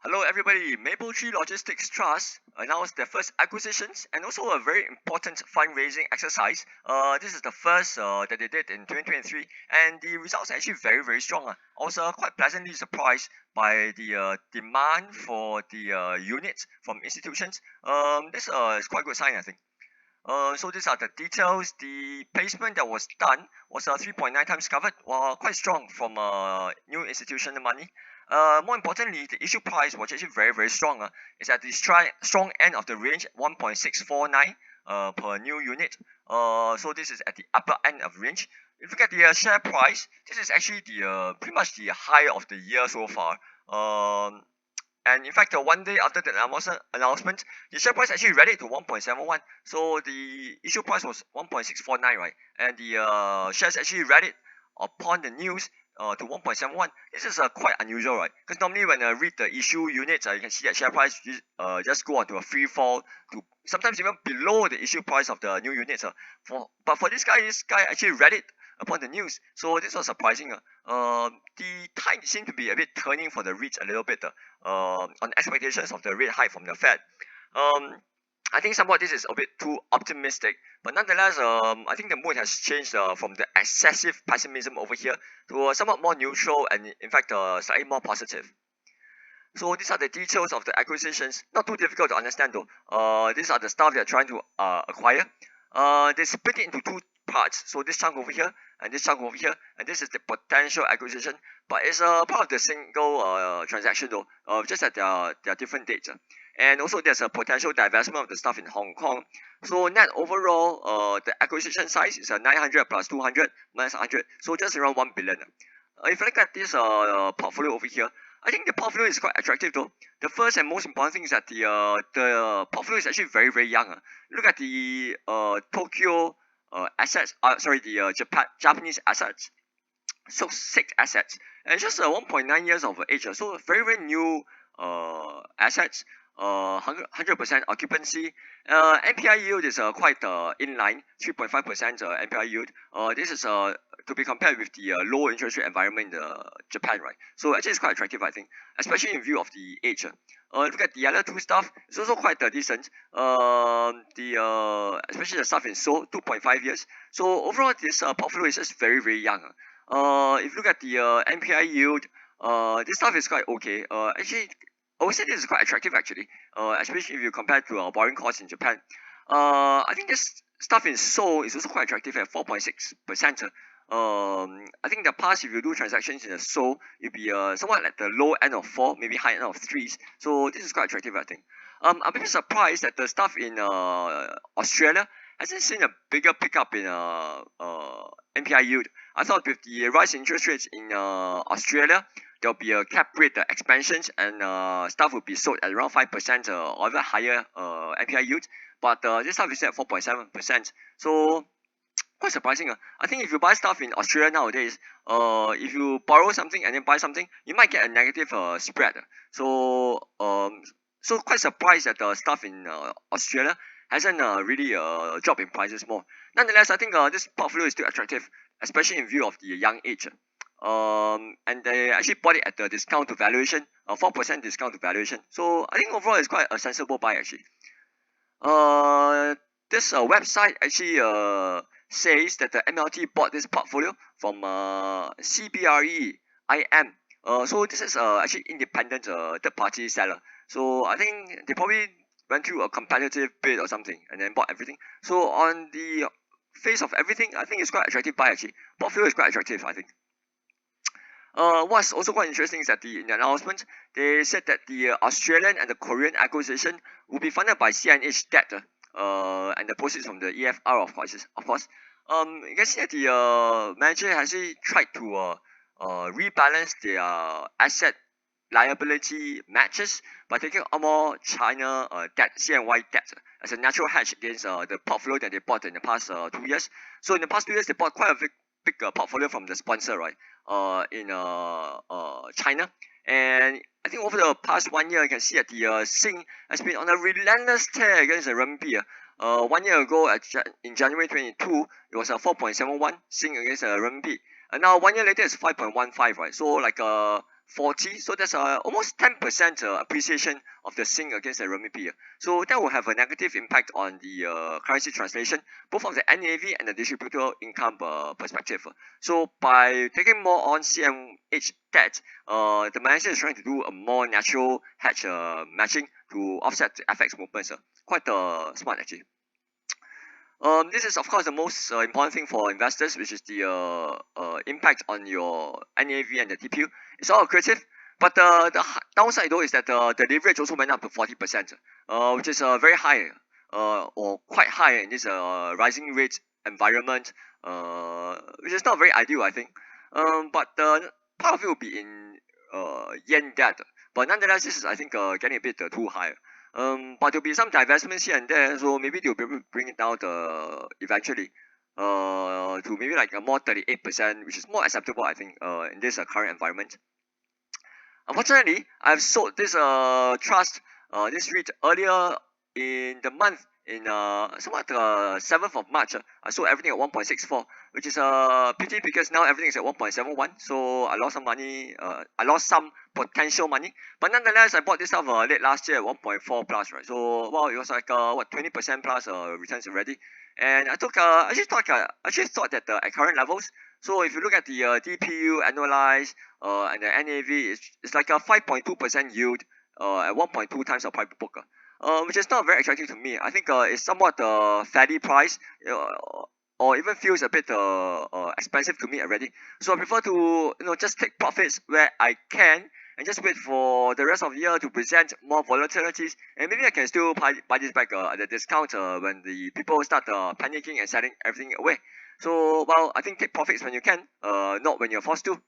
Hello everybody, Mapletree Logistics Trust announced their first acquisitions and also a very important fundraising exercise. This is the first that they did in 2023 and the results are actually very strong. I was quite pleasantly surprised by the demand for the units from institutions. This is quite a good sign, I think. So these are the details. The placement that was done was 3.9 times covered, quite strong from new institutional money. More importantly, the issue price was actually very strong. It's at the strong end of the range, 1.649 per new unit. So this is at the upper end of the range. If you look at the share price, this is actually the pretty much the high of the year so far. And in fact, one day after the announcement, the share price actually rallied to 1.71. So the issue price was 1.649, right? And the shares actually rallied upon the news to 1.71. This is quite unusual, right? Because normally when I read the issue units, you can see that share price just go on to a free fall to sometimes even below the issue price of the new units. But for this guy actually rallied upon the news. So this was surprising. The tide seemed to be a bit turning for the REITs a little bit on expectations of the rate hike from the Fed. I think somewhat this is a bit too optimistic, but nonetheless, I think the mood has changed from the excessive pessimism over here to somewhat more neutral and in fact slightly more positive. So these are the details of the acquisitions. Not too difficult to understand though. These are the stuff they're trying to acquire. They split it into two parts. So this chunk over here and this chunk over here, and this is the potential acquisition. But it's part of the single transaction though, just that there are different dates. And also there's a potential divestment of the stuff in Hong Kong. So net overall, the acquisition size is 900 plus 200 minus 100, so just around 1 billion. If you look at this portfolio over here, I think the portfolio is quite attractive though. The first and most important thing is that the portfolio is actually very young. Look at the Tokyo assets. Sorry, the Japanese assets. So 6 assets and just 1.9 years of age. So very new assets. 100% occupancy. NPI yield is quite in line, 3.5% NPI yield. This is to be compared with the low interest rate environment in Japan, right? So actually it's quite attractive, I think, especially in view of the age. Look at the other two stuff. It's also quite decent. Especially the stuff in Seoul, 2.5 years. So overall, this portfolio is just very young. If you look at the NPI yield, this stuff is quite okay. Actually, I would say this is quite attractive actually, especially if you compare to borrowing costs in Japan. I think this stuff in Seoul is also quite attractive at 4.6%. I think in the past, if you do transactions in Seoul, it'll be somewhat at the low end of 4, maybe high end of 3s. So this is quite attractive, I think. I'm a bit surprised that the stuff in Australia hasn't seen a bigger pickup in NPI yield. I thought with the rise in interest rates in Australia, there'll be a cap rate expansions and stuff will be sold at around 5% or even higher NPI yield. But this stuff is at 4.7%. So quite surprising. I think if you buy stuff in Australia nowadays, if you borrow something and then buy something, you might get a negative spread. So quite surprised that the stuff in Australia hasn't really dropped in prices more. Nonetheless, I think this portfolio is still attractive, especially in view of the young age. And they actually bought it at the discount to valuation, 4% discount to valuation. So I think overall it's quite a sensible buy actually. This website actually says that the MLT bought this portfolio from CBRE IM. So this is actually independent third party seller. So I think they probably went through a competitive bid or something and then bought everything. So on the face of everything, I think it's quite attractive buy actually. Portfolio is quite attractive, I think. What's also quite interesting is that in the announcement, they said that the Australian and the Korean acquisition will be funded by CNH debt and the proceeds from the EFR, of course. You can see that the manager has actually tried to rebalance their asset liability matches by taking on more China debt, CNY debt, as a natural hedge against the portfolio that they bought in the past 2 years. So in the past 2 years, they bought quite a big portfolio from the sponsor, right? In China, and I think over the past 1 year, you can see that the Sing has been on a relentless tear against the renminbi. 1 year ago, in January 22, it was 4.71 Sing against the renminbi, and now 1 year later it's 5.15, right? So like 40, so that's almost 10% appreciation of the Sing against the renminbi. So that will have a negative impact on the currency translation, both from the NAV and the distributable income perspective. So by taking more on CMH debt, the manager is trying to do a more natural hedge matching to offset the FX movements. Quite smart actually. This is of course the most important thing for investors, which is the impact on your NAV and the TPU. It's all accretive, but the downside though is that the leverage also went up to 40%, which is very high, or quite high in this rising rate environment, which is not very ideal, I think. But part of it will be in yen debt, but nonetheless, this is I think getting a bit too high. But there'll be some divestments here and there, so maybe they'll be able to bring it down eventually to maybe like a more 38%, which is more acceptable, I think, in this current environment. Unfortunately, I've sold this trust, this REIT earlier in the month, in somewhat 7th of March. I sold everything at 1.64, which is a pity because now everything is at 1.71. So I lost some money. I lost some potential money, but nonetheless, I bought this stuff late last year at 1.4 plus, right? So wow, it was like 20% plus returns already. And I took actually thought that at current levels. So if you look at the DPU annualized and the NAV, it's like a 5.2% yield at 1.2 times the private book, which is not very attractive to me. I think it's somewhat fairly priced, or even feels a bit expensive to me already. So I prefer to just take profits where I can and just wait for the rest of the year to present more volatilities, and maybe I can still buy this back at a discount when the people start panicking and selling everything away. So well, I think take profits when you can, not when you're forced to.